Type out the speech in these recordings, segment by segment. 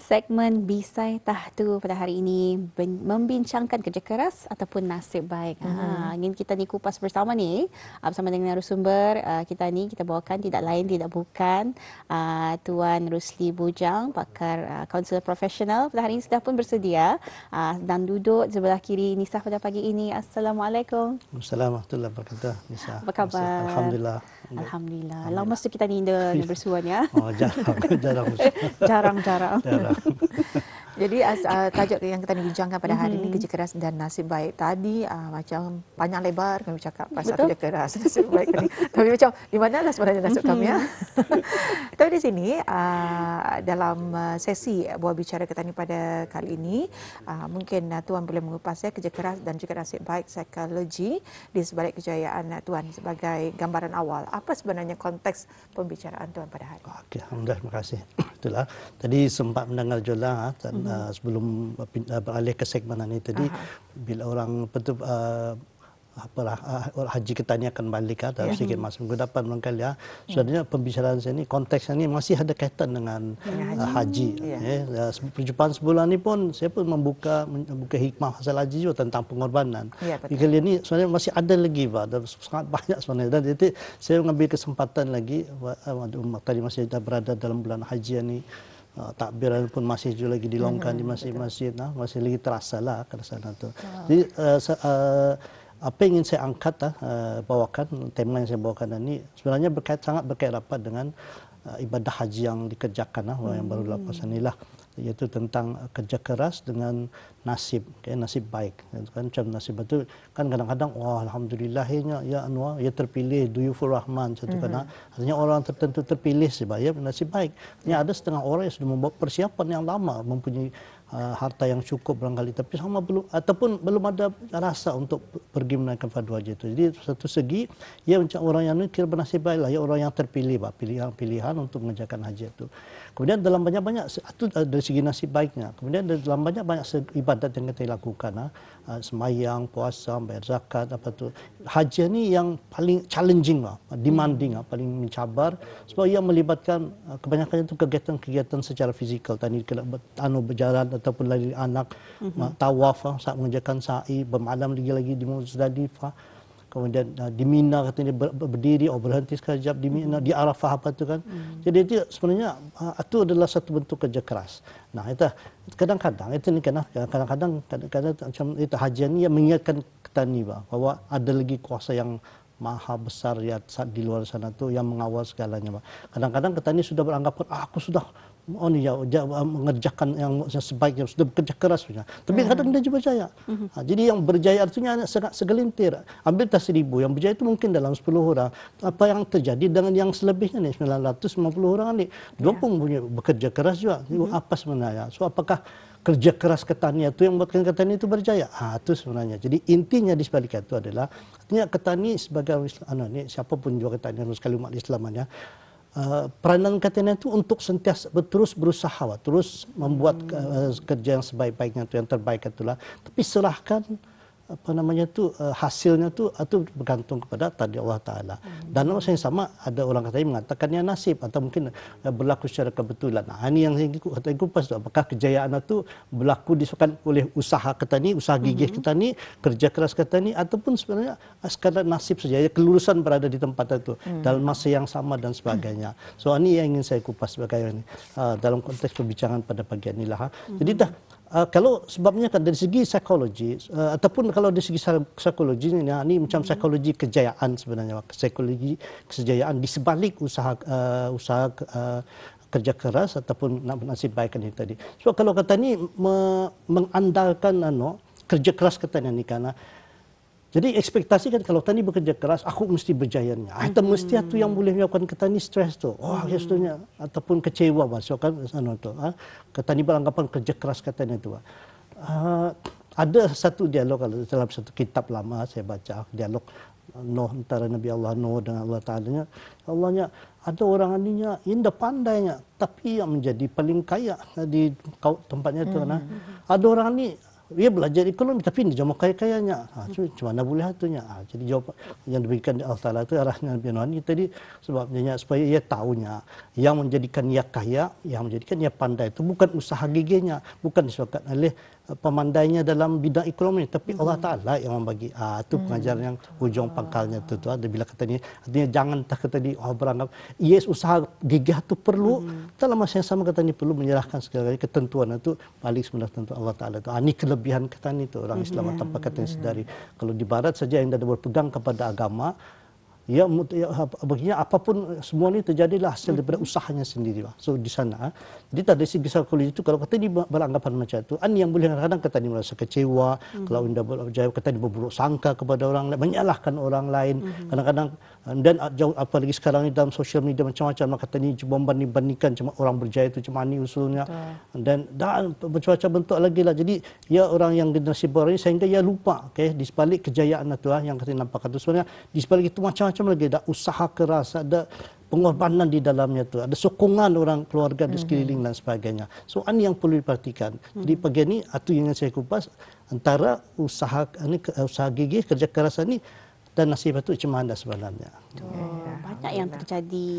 Segmen Bisai Tahtu pada hari ini membincangkan kerja keras ataupun nasib baik. Ingin kita ni kupas bersama ni bersama dengan narasumber kita bawakan tidak lain tidak bukan Tuan Rusli Bujang, pakar kaunselor profesional. Pada hari ini sudah pun bersedia dan duduk sebelah kiri Nisa pada pagi ini. Assalamualaikum. Assalamualaikum warahmatullahi wabarakatuh. Nisa. Apa khabar? Alhamdulillah. Alhamdulillah. Lama masa kita ni bersuan ya. Oh, jarang. Jarang. Jadi tajuk yang kita bincangkan pada hari ini, kerja keras dan nasib baik. Tadi macam panjang lebar kami bercakap pasal kerja keras nasib baik ni. Tapi macam di manalah sebenarnya nasib kami ya. Tapi di sini dalam sesi buah bicara kita ni pada kali ini mungkin Tuan boleh mengupas kerja keras dan juga nasib baik, psikologi di sebalik kejayaan Tuan sebagai gambaran awal. Apa sebenarnya konteks pembicaraan Tuan pada hari ini? Okey, alhamdulillah, terima kasih. Itulah. Tadi sempat mendengar Jola sebelum beralih ke segmen ini tadi bila orang orang haji kita ni akan balik dalam sedikit masa minggu depan barangkali ya. Sebenarnya pembicaraan saya ni konteksnya ni masih ada kaitan dengan haji. Perjumpaan sebulan ni pun saya pun membuka hikmah pasal haji juga tentang pengorbanan. Kali ni sebenarnya masih ada lagi dan sangat banyak sebenarnya. Dan jadi saya mengambil kesempatan lagi tadi masih berada dalam bulan haji ni. Takbiran pun masih juga lagi dilongkan di masjid-masjid, masih lagi terasa lah ke sana tu. Jadi apa yang ingin saya angkat bawakan, tema yang saya bawakan ini sebenarnya sangat berkait rapat dengan ibadah haji yang dikerjakan yang baru lepas inilah, iaitu tentang kerja keras dengan nasib, nasib baik. Kan macam nasib itu kan kadang-kadang alhamdulillah ya terpilih duyufur rahman satu artinya orang tertentu terpilih sebab nasib baik. Ada setengah orang yang sudah membuat persiapan yang lama, mempunyai harta yang cukup barangkali tapi belum ada rasa untuk pergi menaikkan fardu haji itu. Jadi satu segi macam orang yang kira bernasib baiklah, orang yang terpilih pilihan untuk mengerjakan haji itu. Kemudian dalam banyak-banyak itu dari segi nasib baiknya. Kemudian dalam banyak-banyak ibadat yang kita lakukan, semayang, puasa, bayar zakat, haji ni yang paling challenging demanding paling mencabar sebab ia melibatkan kebanyakan itu kegiatan-kegiatan secara fizikal. Tadi berjalan ataupun lari anak, tawaf, saat mengerjakan sa'i, bermalam lagi di Muzdalifah. Kemudian di Mina katanya berdiri berhenti sekejap di Mina, di Arafah kan. Jadi itu sebenarnya itu adalah satu bentuk kerja keras. Itu kadang-kadang macam itu hajian ni yang mengingatkan kita ni bahawa ada lagi kuasa yang maha besar di luar sana tu yang mengawal segalanya. Kadang-kadang kita ni sudah beranggapan aku sudah mengerjakan yang sebaiknya, sudah bekerja keras punya. Tapi kadang dia juga berjaya. Jadi yang berjaya artinya sangat segelintir. Ambil tas 1000, yang berjaya itu mungkin dalam 10 orang. Apa yang terjadi dengan yang selebihnya ni 950 orang ni? Dia pun punya bekerja keras juga. Apa sebenarnya? So apakah kerja keras Kettani itu yang membuatkan Kettani itu berjaya? Itu sebenarnya. Jadi intinya di sebalik itu adalah artinya Kettani sebagai siapapun juga Kettani sekali umat Islam peranan Kettani itu untuk sentiasa terus berusaha, terus membuat kerja yang sebaik-baiknya itu yang terbaik itulah. Tapi serahkan hasilnya itu bergantung kepada takdir Allah Taala. Dan masa yang sama ada orang katanya mengatakannya nasib atau mungkin berlaku secara kebetulan. Ini yang saya kupas apakah kejayaan itu berlaku disebabkan oleh usaha Kettani, usaha gigih Kettani, kerja keras Kettani, ataupun sebenarnya sekadar nasib saja, kelurusan berada di tempat itu dalam masa yang sama dan sebagainya. So ini yang ingin saya kupas sebagai ini dalam konteks perbincangan pada pagi inilah. Jadi kalau sebabnya kan dari segi psikologi ataupun kalau dari segi psikologi ini macam psikologi kejayaan sebenarnya, psikologi kejayaan di sebalik usaha kerja keras ataupun nasib baik ini tadi. So kalau kata ni mengandalkan kerja keras kata ni karena jadi ekspektasi kan kalau tani bekerja keras, aku mesti berjayanya. Atau mesti itu yang boleh menyebabkan ketani stres tu. Sebenarnya ataupun kecewa kan ketani beranggapan kerja keras katanya itu. Ada satu dialog dalam satu kitab lama saya baca, dialog Nuh antara Nabi Allah Nuh dengan Allah Taala-nya. Allahnya ada orang aninya indah pandainya tapi yang menjadi paling kaya di tempatnya itu Ada orang ni dia belajar ekonomi tapi dia cuma kaya-kayanya. Macam mana boleh hatunya? Jadi jawab yang diberikan Allah Taala itu arahnya Nabi Nuh ini tadi sebabnya supaya ia tahunya yang menjadikan ia kaya, yang menjadikan ia pandai itu bukan usaha giginya, bukan disebabkan oleh pemandainya dalam bidang ekonomi, tapi Allah Taala yang membagi. Itu pengajaran yang ujung pangkalnya itu. Ada bila kata ni, artinya jangan tak kata di beranggap yes usaha gigih itu perlu. Dalam masa yang sama kata ni perlu menyerahkan segala ketentuan itu balik sebenarnya tentu Allah Taala itu. Ini kelebihan kata ni itu orang Islam tanpa kata sedari. Kalau di Barat saja yang dah berpegang kepada agama, ya baginya apapun semua ini terjadilah hasil daripada usahanya sendiri lah. So di sana, jadi dari segi psikologi itu kalau kata ni beranggapan macam itu, yang boleh kadang-kadang kata ni merasa kecewa, kalau anda berjaya kata ni berburuk sangka kepada orang lain, menyalahkan orang lain, kadang-kadang dan jauh apalagi sekarang ni dalam sosial media macam-macam kata ni membanding-bandingkan cuma orang berjaya itu cuma ni usulnya, dan macam-macam bentuk lagi lah. Jadi ya orang yang generasi baru ini sehingga ia lupa, di sebalik kejayaan itu yang kata nampak itu sebenarnya di sebalik itu macam lagi ada usaha keras, ada pengorbanan di dalamnya tu, ada sokongan orang keluarga di sekeliling dan sebagainya. So ini yang perlu diperhatikan. Jadi pagi ni itu yang saya kupas antara usaha gigih kerja keras ini dan nasib itu macam mana sebenarnya. Banyak yang terjadi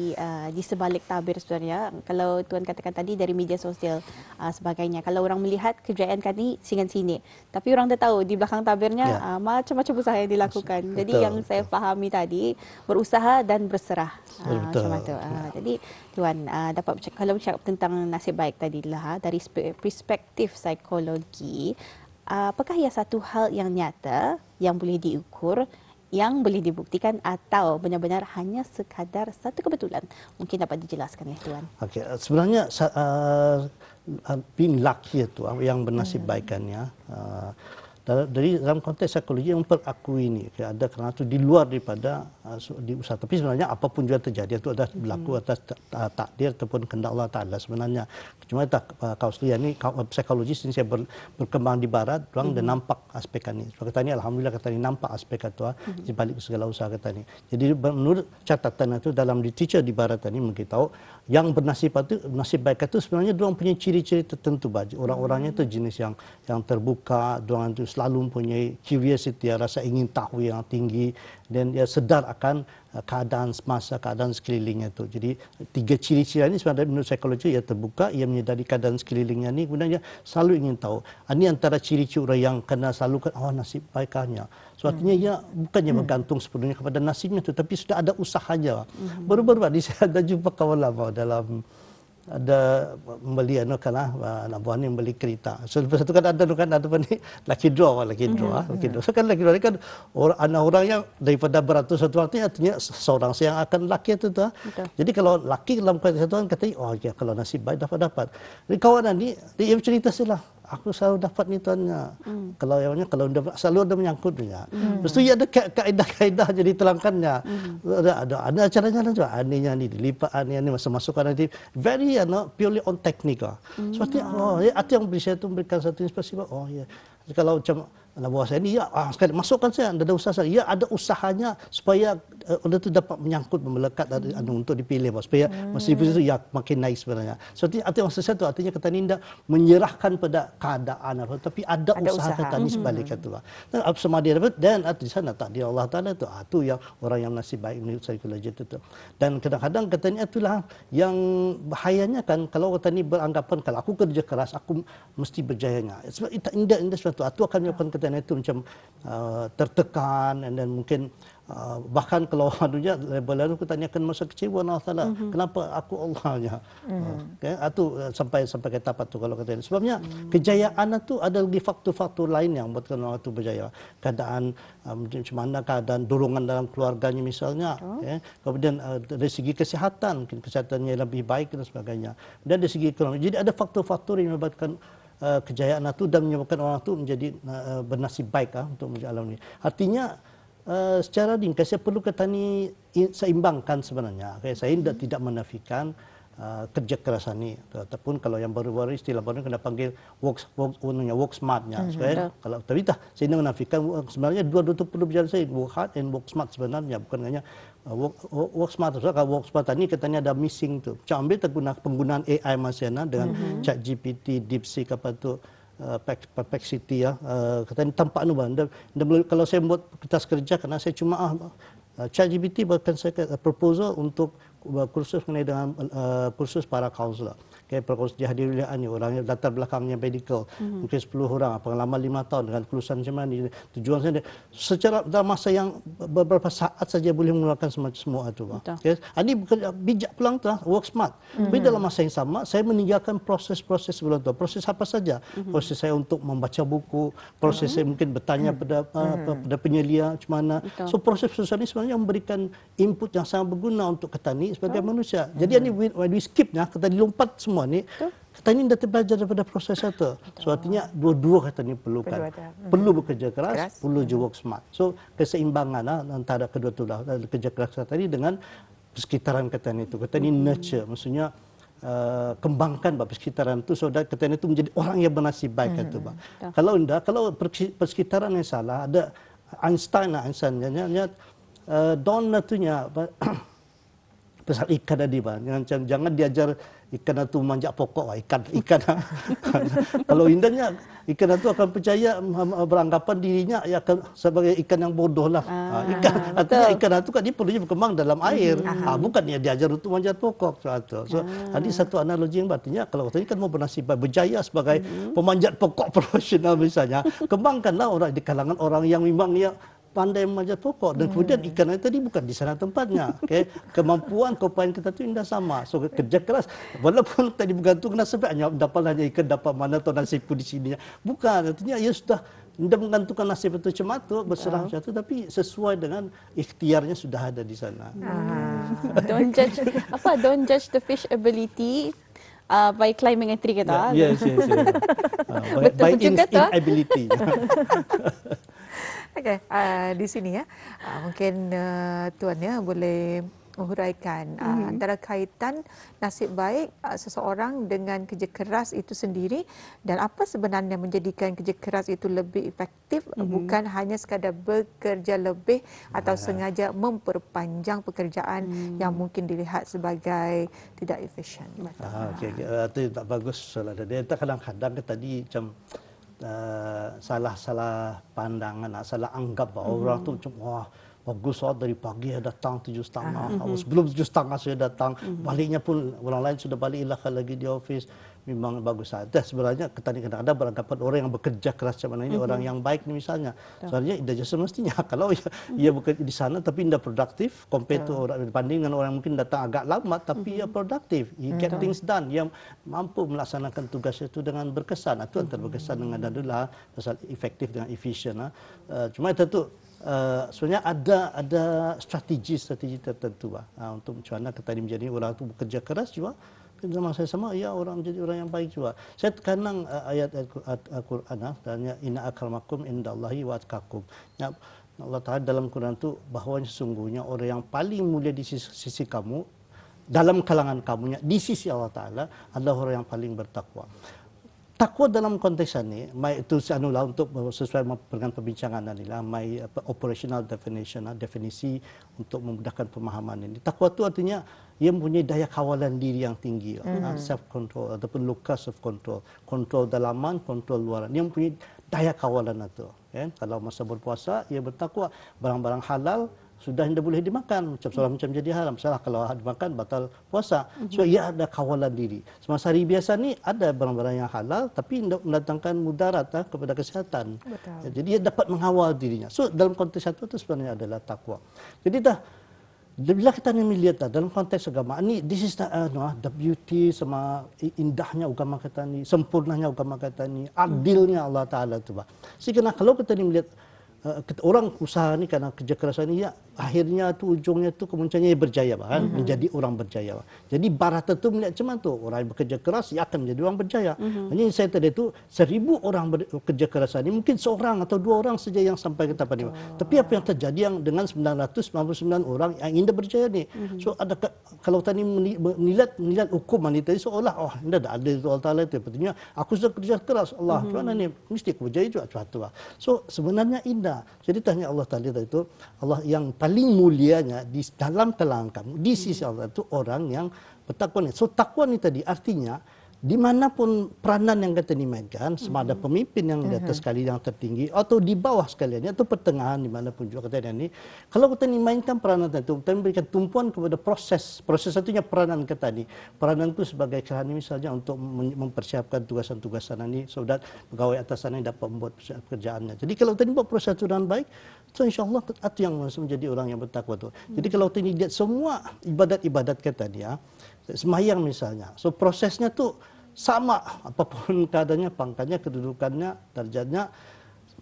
di sebalik tabir sebenarnya. Kalau Tuan katakan tadi dari media sosial sebagainya. Kalau orang melihat kejayaan kami sini, tapi orang dah tahu di belakang tabirnya macam-macam usaha yang dilakukan. Jadi yang saya fahami tadi berusaha dan berserah. Macam itu. Jadi Tuan dapat kalau bercakap tentang nasib baik tadilah dari perspektif psikologi, apakah ia satu hal yang nyata yang boleh diukur, yang boleh dibuktikan atau benar-benar hanya sekadar satu kebetulan? Mungkin dapat dijelaskan ya Tuan. Okey, sebenarnya being lucky itu yang bernasib baikannya. Dari dalam konteks psikologi yang memperakui ini ada kerana itu di luar daripada di usaha, tapi sebenarnya apapun juga terjadi itu ada berlaku atas takdir ataupun kehendak Allah Taala sebenarnya. Cuma kauslia ini psikologis ini saya berkembang di Barat, orang dan nampak aspek ini. Sebab kata ni alhamdulillah kata ni nampak aspek itu di balik segala usaha kata ni. Jadi menurut catatan itu dalam literature di Barat ini memberitahu yang bernasib itu nasib baik itu sebenarnya dia punya ciri-ciri tertentu bagi orang-orangnya itu jenis yang terbuka, dia itu selalu mempunyai curiosity, rasa ingin tahu yang tinggi, dan dia sedar akan keadaan semasa, keadaan sekelilingnya itu. Jadi tiga ciri-ciri ini sebenarnya menurut psikologi ia terbuka, ia menyedari keadaan sekelilingnya ini, kemudian dia selalu ingin tahu. Ini antara ciri-ciri orang yang kena selalu nasib baiknya. So artinya ia bukannya bergantung sepenuhnya kepada nasibnya itu, tapi sudah ada usahanya. Baru-baru tadi saya ada jumpa kawan lama dalam ada membeli anak buah ni membeli kereta. So lepas itu kan ada ni lucky draw. So kan lucky draw ni kan orang yang daripada beratus satu artinya seorang yang akan lucky itu tu. Jadi kalau lucky dalam konteks itu kan kata ya kalau nasib baik dapat. Jadi kawan ni dia cerita silah. Aku selalu dapat ni tuannya. Kalau selalu ada menyangkutnya. Lepas tu ada kaedah-kaedah jadi telangkannya. Ada acaranya lah juga. Aninya ni dilipat, ani masuk-masukkan nanti. Very purely on technique. Seperti arti yang saya tu memberikan satu inspirasi. Kalau macam anak buah saya ni sekali masukkan saya ada usaha saya. Ada usahanya supaya orang itu dapat menyangkut melekat untuk dipilih supaya masih itu makin naik sebenarnya. Seperti arti maksud saya tu artinya kata Ninda menyerahkan pada keadaan tapi ada usaha kata ni sebalik itu lah. Dan sama dia dapat dan di sana takdir Allah Taala itu yang orang yang nasib baik menurut psikologi itu. Dan kadang-kadang katanya itulah yang bahayanya kan kalau kata ni beranggapan kalau aku kerja keras aku mesti berjayanya. Sebab indah sesuatu itu akan menyebabkan kata itu macam tertekan dan mungkin bahkan kalau anunya lalu aku tanyakan masa kecewa Allah Taala kenapa aku Allahnya itu sampai ke tahap itu kalau kata sebabnya kejayaan itu ada lagi faktor-faktor lain yang buatkan orang itu berjaya, keadaan macam mana keadaan dorongan dalam keluarganya misalnya kemudian dari segi kesihatan mungkin kesehatannya lebih baik dan sebagainya, dan dari segi ekonomi. Jadi ada faktor-faktor yang menyebabkan kejayaan itu dan menyebabkan orang itu menjadi bernasib baik untuk menjadi alam ini. Artinya secara ringkas saya perlu kata ni seimbangkan sebenarnya. Saya tidak menafikan kerja keras ini, ataupun kalau yang baru-baru istilah baru kena panggil work smartnya. Kalau tapi saya tidak menafikan sebenarnya dua-dua itu perlu berjalan. Saya work hard and work smart sebenarnya bukan hanya work smart. Kalau work smart ini katanya ada missing tu. Macam ambil penggunaan AI masih dengan ChatGPT, DeepSeek apa tu. perplexity ya. Kata ni tampak anu bang. Kalau saya buat kertas kerja kerana saya cuma ChatGPT bahkan saya proposal untuk kursus mengenai dengan kursus para kaunselor. Okay, kursus dihadiri ni orang yang latar belakangnya medical, mungkin 10 orang, pengalaman 5 tahun dengan kelulusan macam mana. Tujuan saya secara dalam masa yang beberapa saat saja boleh mengeluarkan semua itu. Okay. Ini bijak pulang tu, work smart. Tapi dalam masa yang sama, saya meninggalkan proses-proses sebelum tu. Proses apa saja? Proses saya untuk membaca buku, proses saya mungkin bertanya pada penyelia macam mana. So proses-proses ini sebenarnya memberikan input yang sangat berguna untuk petani sebagai manusia. Jadi ini when we skipnya, kita dilompat semua ni, kita ini dah terpelajar daripada proses itu. So artinya dua-dua kata ni perlukan. Perlu bekerja keras, perlu juga work smart. So keseimbangan antara kedua tu lah, kerja keras tadi dengan persekitaran kata ni tu. Kata ni nurture, maksudnya kembangkan persekitaran itu so kata ni tu menjadi orang yang bernasib baik kata bah. Kalau enggak, kalau persekitaran yang salah, ada Einstein Don natunya pasal ikan tadi bang, jangan diajar ikan itu manjat pokok, ikan. Kalau indahnya ikan itu akan percaya beranggapan dirinya akan sebagai ikan yang bodoh lah. Artinya ikan itu kan dia perlunya berkembang dalam air, bukan dia diajar untuk manjat pokok. So ini satu analogi yang artinya kalau tadi kan mau bernasib baik, berjaya sebagai pemanjat pokok profesional misalnya, kembangkanlah orang di kalangan orang yang memang dia pandai memanjat pokok dan kemudian ikan itu tadi bukan di sana tempatnya. Okay? Kemampuan kepayaan kita itu indah sama. So kerja keras walaupun tadi bergantung nasib hanya dapat hanya ikan dapat mana atau nasib pun di sininya. Bukan, artinya ia sudah tidak menggantungkan nasib itu cuma tu berserah macam tu tapi sesuai dengan ikhtiarnya sudah ada di sana. Don't judge the fish ability by climbing a tree kata. Yes. By inability. Okey, di sini ya, mungkin Tuan ya boleh menghuraikan antara kaitan nasib baik seseorang dengan kerja keras itu sendiri dan apa sebenarnya menjadikan kerja keras itu lebih efektif, bukan hanya sekadar bekerja lebih atau sengaja memperpanjang pekerjaan yang mungkin dilihat sebagai tidak efisien. Itu tak bagus soalan dia. Kadang-kadang tadi macam salah pandangan, salah anggap bahawa orang tu macam wah bagus dari pagi saya datang 7.30, sebelum 7.30 saya datang, baliknya pun orang lain sudah balik ilahkan lagi di office, memang bagus saja. Sebenarnya kadang-kadang beranggapan orang yang bekerja keras macam mana ini orang yang baik ni misalnya. Sebenarnya tidak semestinya kalau ia bekerja di sana tapi tidak produktif compared to orang dibanding dengan orang mungkin datang agak lambat tapi ia produktif. He get things done. Yang mampu melaksanakan tugas itu dengan berkesan. Itu antara berkesan dengan adalah pasal efektif dengan efisien. Cuma itu tu sebenarnya ada strategi tertentu untuk macam mana kita menjadi orang itu bekerja keras juga. Sama saya sama, ya orang menjadi orang yang baik juga. Saya kenang ayat Al-Quran, tanya inna akramakum indallahi wa atqakum. Allah Taala dalam Quran itu bahawa sesungguhnya orang yang paling mulia di sisi kamu dalam kalangan kamunya di sisi Allah Taala adalah orang yang paling bertakwa. Takwa dalam konteks ini, itu anulah untuk sesuai dengan perbincangan inilah, operational definition, definisi untuk memudahkan pemahaman ini. Takwa itu artinya ia mempunyai daya kawalan diri yang tinggi, self control ataupun locus of control, kontrol dalaman, kontrol luaran. Ia mempunyai daya kawalan itu. Kalau masa berpuasa, ia bertakwa barang-barang halal sudah tidak boleh dimakan, macam jadi haram. Salah kalau dimakan batal puasa. So ia ada kawalan diri. Semasa hari biasa ni ada barang-barang yang halal tapi tidak mendatangkan mudarat kepada kesihatan. Betul. Jadi ia dapat mengawal dirinya. So dalam konteks itu sebenarnya adalah takwa. Jadi bila kita melihat dalam konteks agama ni, this is the beauty sama indahnya agama kita ni, sempurnanya agama kita ni, adilnya Allah Taala tu. Sehingga kalau kita melihat orang usaha ni karena kerja keras ni ya akhirnya tu ujungnya tu kemunculannya berjaya menjadi orang berjaya. Jadi barat itu melihat macam tu orang yang bekerja keras ia akan menjadi orang berjaya. Hanya saya tadi itu 1000 orang bekerja keras ni mungkin seorang atau 2 orang saja yang sampai ke tahap ini. Tapi apa yang terjadi yang dengan 999 orang yang ingin berjaya ni. So ada kalau tadi melihat hukuman ni tadi seolah ini ada Allah Taala itu artinya aku sudah kerja keras Allah mana ni mesti aku berjaya juga tu. So sebenarnya indah. Jadi tanya Allah Taala itu Allah yang paling mulianya di dalam kalangan kamu di sisi Allah itu orang yang bertakwa ni. So takwa ni tadi artinya dimanapun peranan yang kita dimainkan, sama ada pemimpin yang di atas sekali yang tertinggi atau di bawah sekalian atau pertengahan dimanapun juga kita ini, kalau kita dimainkan peranan itu, kita memberikan tumpuan kepada proses satunya peranan kita ini. Peranan itu sebagai kerana misalnya untuk mempersiapkan tugasan-tugasan ini, so that pegawai atasan ini dapat membuat pekerjaannya. Jadi kalau kita buat proses itu dengan baik, so insyaAllah itu yang menjadi orang yang bertakwa itu. Jadi kalau kita lihat semua ibadat-ibadat kita dia, semayang misalnya, so prosesnya tuh sama apapun keadaannya, pangkatnya, kedudukannya, darjatnya,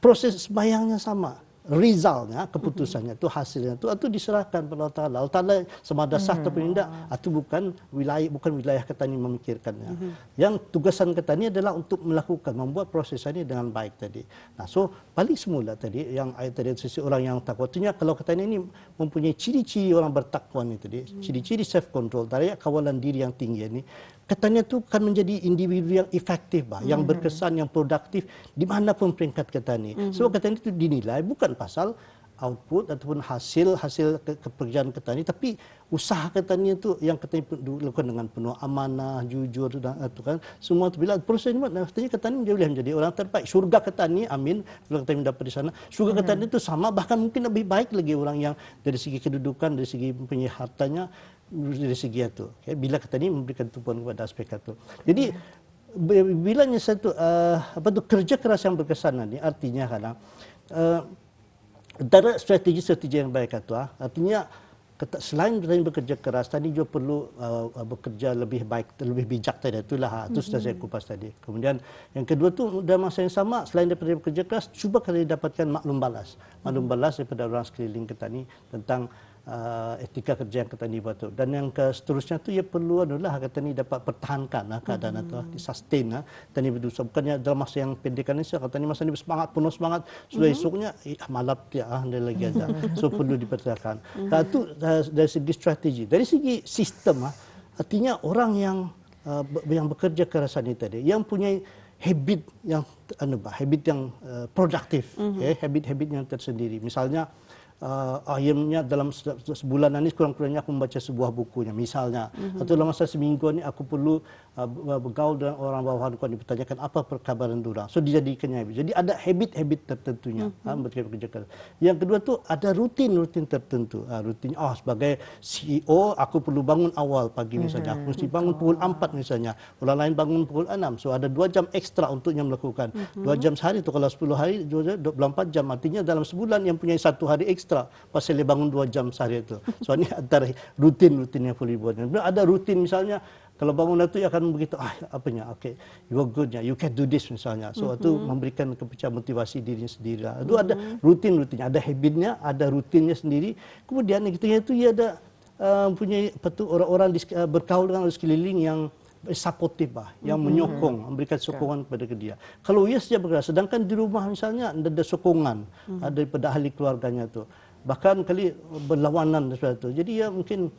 proses semayangnya sama. Resultnya, keputusannya itu, hasilnya itu diserahkan kepada Allah Ta'ala. Allah Ta'ala sama ada sah atau tidak, itu bukan wilayah kita ini memikirkannya. Yang tugasan kita ini adalah untuk melakukan, membuat proses ini dengan baik tadi. Nah, so paling semula tadi, yang ayat tadi sisi orang yang takwa, artinya kalau kita ini mempunyai ciri-ciri orang bertakwa ini tadi, ciri-ciri self control, daya kawalan diri yang tinggi ini, katanya tu kan menjadi individu yang efektif, yang berkesan, yang produktif dimanapun peringkat kita ni. Sebab katanya itu dinilai bukan pasal output ataupun hasil pekerjaan kita ni, tapi usaha kita ni itu yang kita lakukan dengan penuh amanah, jujur dan itu kan semua tu bila proses ni katanya kita ni boleh menjadi orang terbaik. Syurga kita ni, amin, bila kita mendapat di sana, syurga kita ni itu sama, bahkan mungkin lebih baik lagi orang yang dari segi kedudukan, dari segi punya hartanya, dari segi itu. Okay? Bila kita ni memberikan tumpuan kepada aspek itu. Jadi bilanya satu kerja keras yang berkesan ni artinya kadang antara strategi-strategi yang baik itu artinya selain kita bekerja keras, tadi juga perlu bekerja lebih baik, lebih bijak tadi itulah itu sudah saya kupas tadi. Kemudian yang kedua tu dalam masa yang sama, selain daripada bekerja keras, cuba kita dapatkan maklum balas daripada orang sekeliling kita ni tentang etika kerja yang kita ni buat tu. Dan yang seterusnya tu ia perlu adalah kata ni dapat pertahankan keadaan itu, sustain kita ni berusaha, bukannya dalam masa yang pendek ni kata ni masa ni bersemangat, penuh semangat, sudah esoknya malap dia dia lagi aja. So perlu dipertahankan. Itu dari segi strategi, dari segi sistem artinya orang yang bekerja kerasan ini tadi, yang punya habit yang habit yang produktif, habit-habit yang tersendiri. Misalnya akhirnya dalam sebulan ini kurang-kurangnya aku membaca sebuah bukunya misalnya, atau dalam masa seminggu ini aku perlu bergaul dengan orang bawahan, aku dipertanyakan apa perkabaran dorang, so dijadikannya habit. Jadi ada habit-habit tertentunya bekerja keras. Yang kedua tu ada rutin tertentu. Rutin sebagai CEO aku perlu bangun awal pagi misalnya, aku mesti bangun pukul 4 misalnya, orang lain bangun pukul 6, so ada 2 jam ekstra untuknya melakukan. 2 jam sehari tu, kalau 10 hari 24 jam, artinya dalam sebulan yang punya 1 hari ekstra pasal dia bangun 2 jam sehari itu. So ini antara rutin yang perlu dibuat. Ada rutin misalnya kalau bangun itu akan begitu okay, you are good, you can do this misalnya. So itu memberikan kepercayaan, motivasi dirinya sendiri. Itu ada rutinnya, ada habitnya, ada rutinnya sendiri. Kemudian yang ketiga itu ia ada punya orang-orang bergaul dengan sekeliling yang supportive yang menyokong, memberikan sokongan kepada dia. Kalau ia saja bergerak, sedangkan di rumah misalnya ada sokongan daripada ahli keluarganya tu, bahkan kali berlawanan dan sebagainya tu. Jadi ya mungkin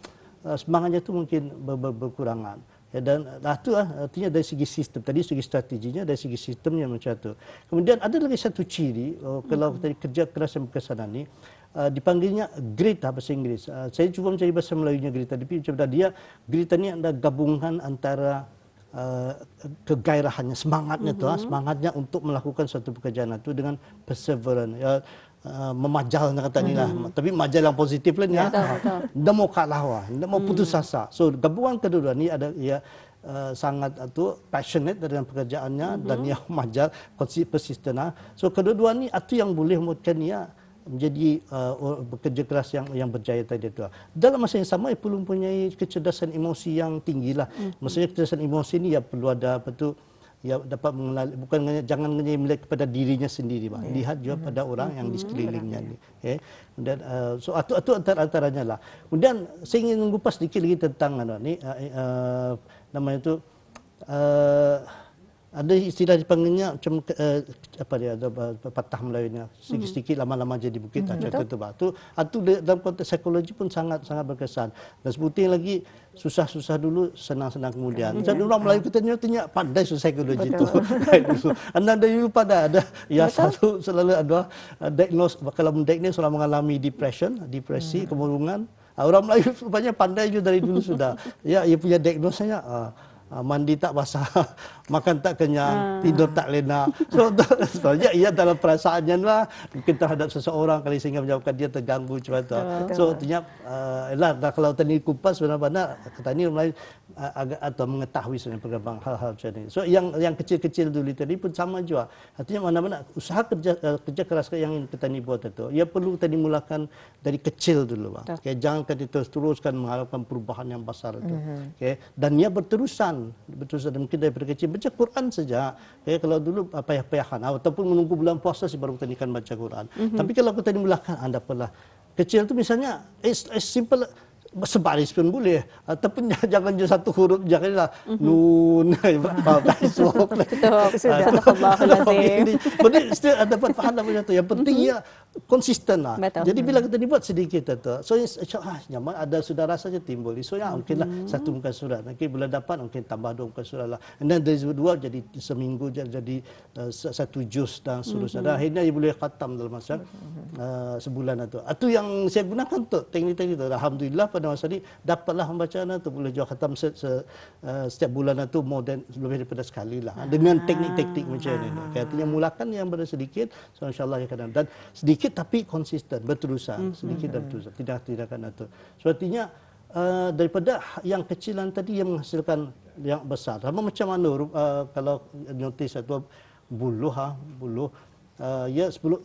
semangatnya tu mungkin berkurangan. Ya, dan itu artinya dari segi sistem, tadi segi strateginya, dari segi sistemnya macam tu. Kemudian ada lagi satu ciri, kalau tadi kerja keras yang berkesan ni, dipanggilnya grit bahasa Inggeris. Saya cuba mencari bahasa Melayunya grit tadi, tapi macam dia grit ni ada gabungan antara kegairahannya, semangatnya semangatnya untuk melakukan suatu pekerjaan itu dengan perseverance. Memajal kata ni lah, tapi majal yang positif lah ni. Tidak mau kalah, tidak mau putus asa. So gabungan kedua ni ada sangat passionate dengan pekerjaannya dan dia majal persisten. So kedua ni itu yang boleh membuatkan dia menjadi bekerja keras yang berjaya tadi itu. Dalam masa yang sama ia perlu mempunyai kecerdasan emosi yang tinggi lah. Maksudnya kecerdasan emosi ni ya perlu ada ya dapat mengenali, jangan hanya melihat kepada dirinya sendiri, lihat juga pada orang yang di sekelilingnya ni. Kemudian so itu antaranya lah. Kemudian saya ingin mengupas sedikit lagi tentang namanya itu ada istilah dipanggilnya macam ada patah Melayunya, sedikit-sedikit lama-lama jadi bukit, itu dalam konteks psikologi pun sangat berkesan. Dan sebutin lagi, susah-susah dulu, senang-senang kemudian. Jadi orang Melayu kita tanya pandai psikologi itu. Anda dulu ada selalu ada diagnose, kalau mendiagnos orang mengalami depresi, kemurungan. Orang Melayu rupanya pandai juga dari dulu sudah. Ya, ia punya diagnosanya mandi tak basah, makan tak kenyang, tidur tak lena. So sebenarnya ia dalam perasaannya lah mungkin terhadap seseorang kali sehingga menyebabkan dia terganggu macam tu. So artinya kalau tadi kupas benar-benar tadi mulai agak atau mengetahui sebenarnya perkembangan hal-hal macam ni. So yang kecil-kecil dulu tadi pun sama juga. Artinya mana-mana usaha kerja keras yang kita ni buat itu, ia perlu tadi mulakan dari kecil dulu, Bang. Okay, jangan kita teruskan mengharapkan perubahan yang besar itu. Okay, dan ia berterusan mungkin daripada kecil baca Quran saja. Okay, kalau dulu payah-payahan ataupun menunggu bulan puasa baru kita akan baca Quran. Tapi kalau kita dimulakan anda pernah kecil tu misalnya simple sebaris pun boleh ataupun jangan je satu huruf, janganlah nun Astagfirullahalazim. Benda still dapat faham macam tu. Yang penting ia konsisten lah. Jadi bila kita dibuat sedikit tu, so nyaman ada saudara saja timbul. So ya mungkinlah satu muka surat. Nanti bulan depan mungkin tambah 2 muka surat lah. And then dari 2 jadi seminggu jadi 1 juz dan seterusnya. Dan akhirnya ia boleh khatam dalam masa sebulan itu. Itu yang saya gunakan tu teknik-teknik tu. Alhamdulillah pada masa ni dapatlah pembacaan tu boleh juga khatam setiap bulan itu more than lebih daripada sekali lah dengan teknik-teknik macam ni. Artinya mulakan yang ber sedikit, so insyaallah ya kadang dan sedikit tapi konsisten berterusan sedikit dan berterusan tidak akan atur. So artinya daripada yang kecilan tadi yang menghasilkan yang besar. Sama macam mana kalau notice atau buluh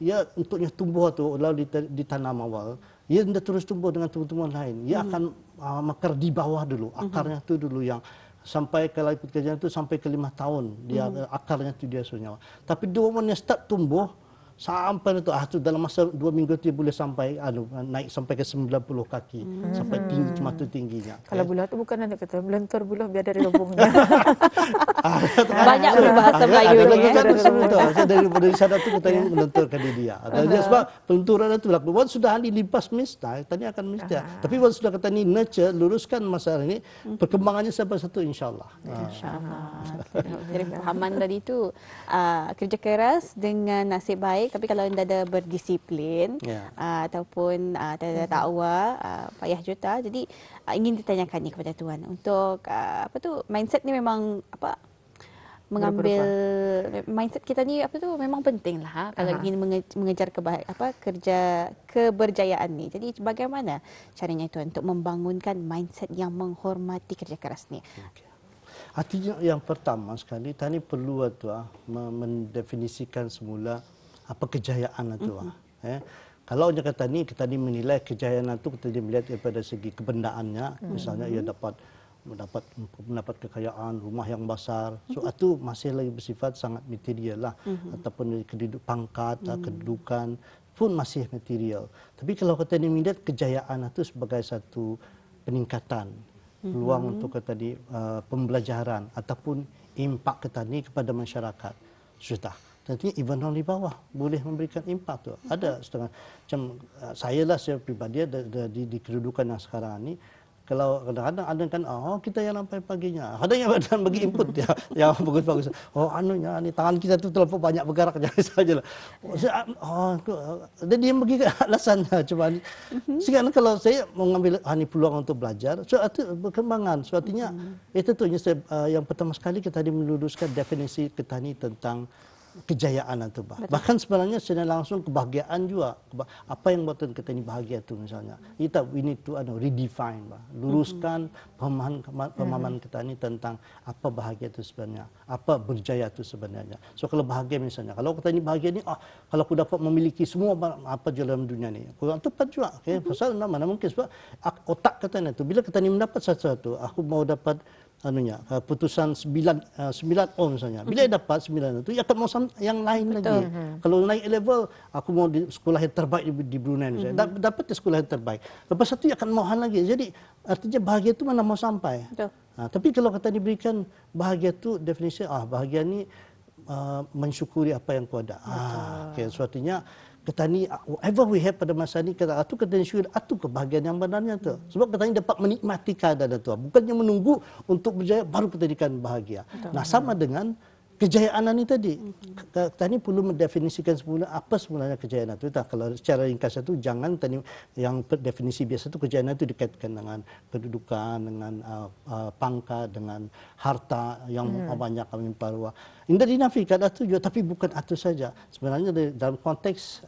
ia untuknya tumbuh tu lalu ditanam awal, ia tidak terus tumbuh dengan tumbuhan lain. Ia akan mekar di bawah dulu, akarnya tu dulu yang sampai kalau ikut kajian itu sampai ke 5 tahun dia akarnya tu dia sunyawa. Tapi the moment dia start tumbuh sampai itu dalam masa 2 minggu dia boleh sampai naik sampai ke 90 kaki sampai tinggi semata tingginya. Kalau bulah tu bukan ada kata melentur bulah biar dari lubungnya. Banyak bahasa Melayu ni. Dari sana tu kita yang melenturkan dia. Dia sebab pelenturan itu berlaku. Once sudah ahli limpas mesti, tadi akan mesti. Tapi once sudah kata ni nurture, luruskan masalah ini, perkembangannya sampai satu insyaAllah. InsyaAllah. Jadi pahaman tadi tu kerja keras dengan nasib baik. Tapi kalau anda ada berdisiplin ataupun ada takwa, payah juta. Jadi ingin ditanyakan ni kepada tuan untuk mindset ni memang mengambil mindset kita ni memang penting lah kalau ingin mengejar keberjayaan ni. Jadi bagaimana caranya tuan untuk membangunkan mindset yang menghormati kerja keras ni? Okay. Artinya yang pertama sekali tadi perlu mendefinisikan semula apa kejayaan itu. Kalau dia kata ni kita ni menilai kejayaan itu kita melihat daripada segi kebendaannya, misalnya ia mendapat kekayaan, rumah yang besar. So itu masih lagi bersifat sangat material lah, ataupun pangkat, kedudukan pun masih material. Tapi kalau kita ni melihat kejayaan itu sebagai satu peningkatan, peluang untuk kita di pembelajaran ataupun impak kita ni kepada masyarakat sudah. Nanti even orang di bawah boleh memberikan impak tu. Ada setengah macam saya pribadi di kedudukan yang sekarang ni, kalau kadang-kadang ada kan kita yang sampai paginya. Ada yang bagi input yang bagus-bagus. Ni tangan kita tu terlalu banyak bergerak jangan sajalah. Dan dia bagi alasannya cuma sekarang kalau saya mengambil ni peluang untuk belajar, so itu perkembangan. So artinya itu tu yang pertama sekali kita meluruskan definisi kita ni tentang kejayaan itu. Bahkan sebenarnya secara langsung kebahagiaan juga. Apa yang buatkan kita ini bahagia itu misalnya. We need to redefine, luruskan pemahaman kita ini tentang apa bahagia itu sebenarnya. Apa berjaya itu sebenarnya. So kalau bahagia misalnya, kalau kita ini bahagia ini, kalau aku dapat memiliki semua apa dalam dunia ini. Kurang tepat juga. Okay? Pasal mana mungkin sebab otak kita itu. Bila kita ini mendapat sesuatu, aku mau dapat putusan 9 misalnya. Bila dapat 9 itu, ia akan mau yang lain lagi. Kalau naik level, aku mau di sekolah yang terbaik di Brunei misalnya. Dapat di sekolah yang terbaik. Lepas itu ia akan mohon lagi. Jadi artinya bahagia itu mana mau sampai. Tapi kalau kita diberikan bahagia itu definisi bahagia ni mensyukuri apa yang kau ada. Okay, so artinya kita ni whatever we have pada masa ni kita syukur itu kebahagiaan yang benarnya tu. Sebab kita ni dapat menikmati keadaan itu. Bukannya menunggu untuk berjaya baru kita jadikan bahagia. Nah sama dengan kejayaan ini tadi. Tadi perlu mendefinisikan semula apa sebenarnya kejayaan itu. Kalau secara ringkas itu jangan tadi yang definisi biasa itu kejayaan itu dikaitkan dengan kedudukan, dengan pangkat, dengan harta yang banyak melimpah ruah. Tidak dinafikan itu juga, tapi bukan itu saja. Sebenarnya dalam konteks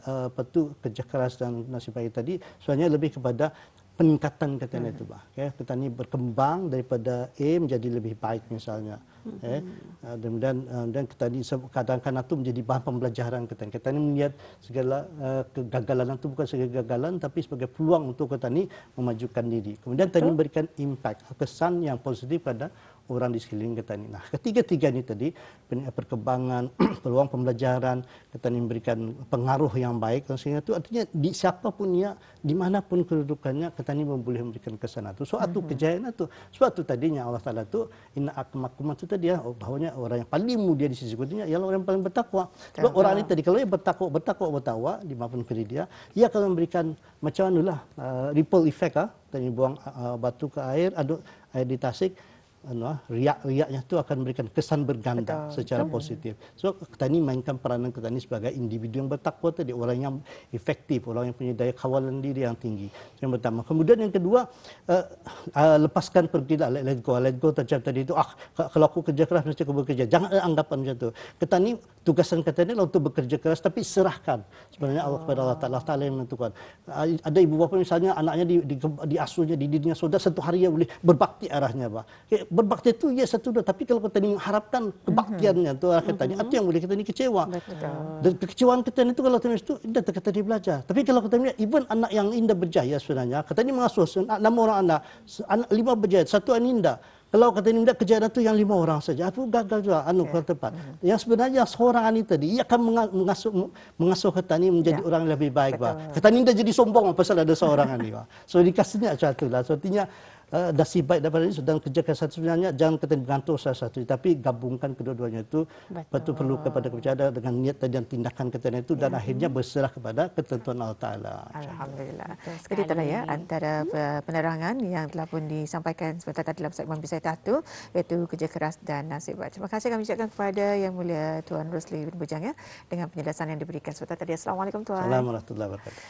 kerja keras dan nasib baik tadi, sebenarnya lebih kepada peningkatan katanya itu, bah. Ya, kita ini berkembang daripada A menjadi lebih baik misalnya. Dan kita ini kadang-kadang itu menjadi bahan pembelajaran kita. Kita ini melihat segala kegagalan itu bukan sebagai kegagalan, tapi sebagai peluang untuk kita ini memajukan diri. Kemudian kita ini memberikan impact, kesan yang positif pada orang di sekeliling kita ini. Nah, ketiga-tiga ini tadi, perkembangan, peluang pembelajaran, kita ini memberikan pengaruh yang baik, dan sehingga itu artinya di siapapun ia, dimanapun kedudukannya, kita ini boleh memberikan kesan itu. Suatu kejayaan itu, suatu tadinya Allah Taala itu inna akramakum itu tadi ya, bahwanya orang yang paling mulia di sisi Gustinya ialah orang yang paling bertakwa. Sebab orang ini tadi kalau dia bertakwa dimanapun dia akan memberikan macam manulah ripple effect tadi buang batu ke air, aduk air di tasik. Riak-riaknya itu akan memberikan kesan berganda secara positif. So, kita ini mainkan peranan kita ini sebagai individu yang bertakwa tadi, orang yang efektif, orang yang punya daya kawalan diri yang tinggi. Yang pertama. Kemudian yang kedua, lepaskan pergi, let go tadi itu, kalau aku kerja keras mesti aku bekerja. Jangan anggapan macam itu. Kita ini tugasan kita ini untuk bekerja keras, tapi serahkan sebenarnya Allah kepada Allah Taala yang menentukan. Ada ibu bapa misalnya anaknya diasuhnya, dididiknya sudah satu hari dia boleh berbakti arahnya, Pak. Berbakti itu ya satu dua, tapi kalau kita mengharapkan kebaktiannya itu katanya itu yang boleh kita ini kecewa. Dan kekecewaan kita itu kalau kita itu tidak kita belajar. Tapi kalau kita melihat even anak yang indah berjaya sebenarnya, kita ini mengasuh 6 orang anak 5 berjaya, 1 aninda. Kalau kata ini tidak kejadian itu yang 5 orang saja, itu gagal juga kurang tepat. Yang sebenarnya seorang ini tadi ia akan mengasuh kita ini menjadi orang yang lebih baik, Pak. Kata ini tidak jadi sombong pasal ada seorang ini, Pak. So dikasihnya satu lah. So artinya nasib baik daripada ini sedang kerja satu sebenarnya jangan kita bergantung salah satu, tapi gabungkan kedua-duanya itu betul perlu kepada kepercayaan dengan niat dan tindakan kita itu dan akhirnya berserah kepada ketentuan Allah Taala. Alhamdulillah. Jadi itulah ya antara penerangan yang telah pun disampaikan sebentar tadi dalam segmen Bisai Tahtu, iaitu kerja keras dan nasib baik. Terima kasih kami ucapkan kepada Yang Mulia Tuan Rosli bin Bujang ya dengan penjelasan yang diberikan sebentar tadi. Assalamualaikum Tuan. Assalamualaikum warahmatullahi wabarakatuh.